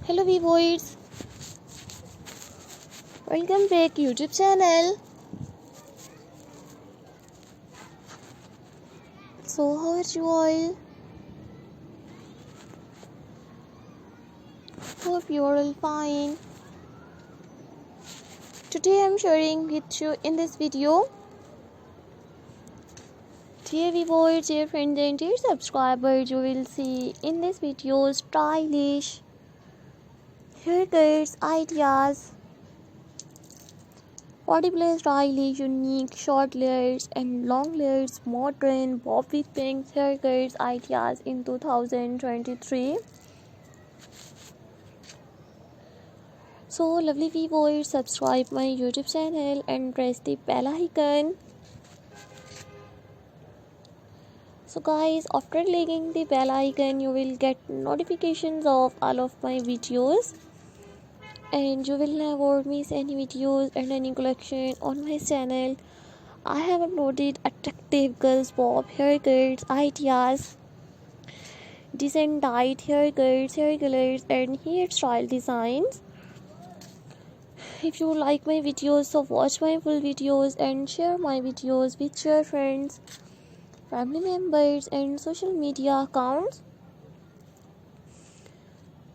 Hello viewers, welcome back YouTube channel. So how are you all? Hope you are all fine. Today I am sharing with you in this video. Dear viewers, dear friends and dear subscribers, you will see in this video stylish haircuts, ideas, particular stylish, unique, short layers and long layers, modern, bob with bangs haircuts ideas in 2023. So lovely viewers, subscribe my YouTube channel and press the bell icon. So guys, after clicking the bell icon, you will get notifications of all of my videos. And you will never miss any videos and any collection on my channel. I have uploaded attractive girls bob haircuts, ideas, decent dyed haircuts, hair colors and hairstyle designs. If you like my videos, so watch my full videos and share my videos with your friends, family members and social media accounts.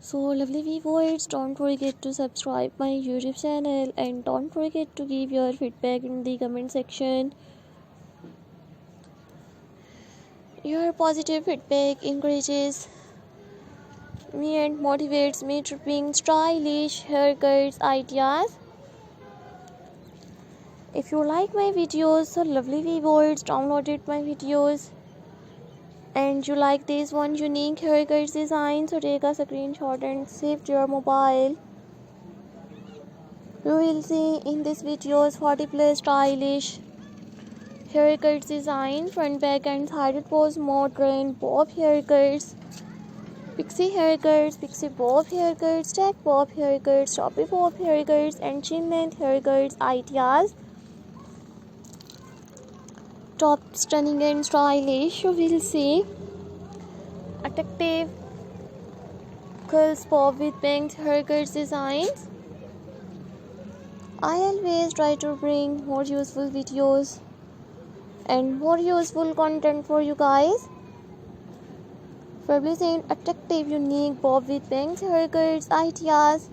So lovely viewers, don't forget to subscribe my YouTube channel and don't forget to give your feedback in the comment section. Your positive feedback encourages me and motivates me to bring stylish haircuts ideas. If you like my videos, so lovely viewers, downloaded my videos and you like this one unique haircut design, so take a screenshot and save to your mobile. You will see in this videos 40 plus stylish haircut design, front, back and side pose, modern bob haircuts, pixie haircuts, pixie bob haircuts, stack bob haircuts, choppy bob haircuts and chin length haircuts ideas. Top stunning and stylish, you will see attractive girls bob with bangs haircuts designs. I always try to bring more useful videos and more useful content for you guys. Publishing attractive unique bob with bangs haircuts ideas.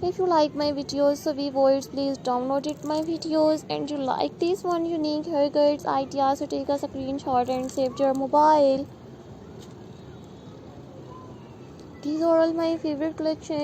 If you like my videos, so viewers, please download it my videos and you like this one unique haircuts ideas, so take a screenshot and save to your mobile. These are all my favorite collections.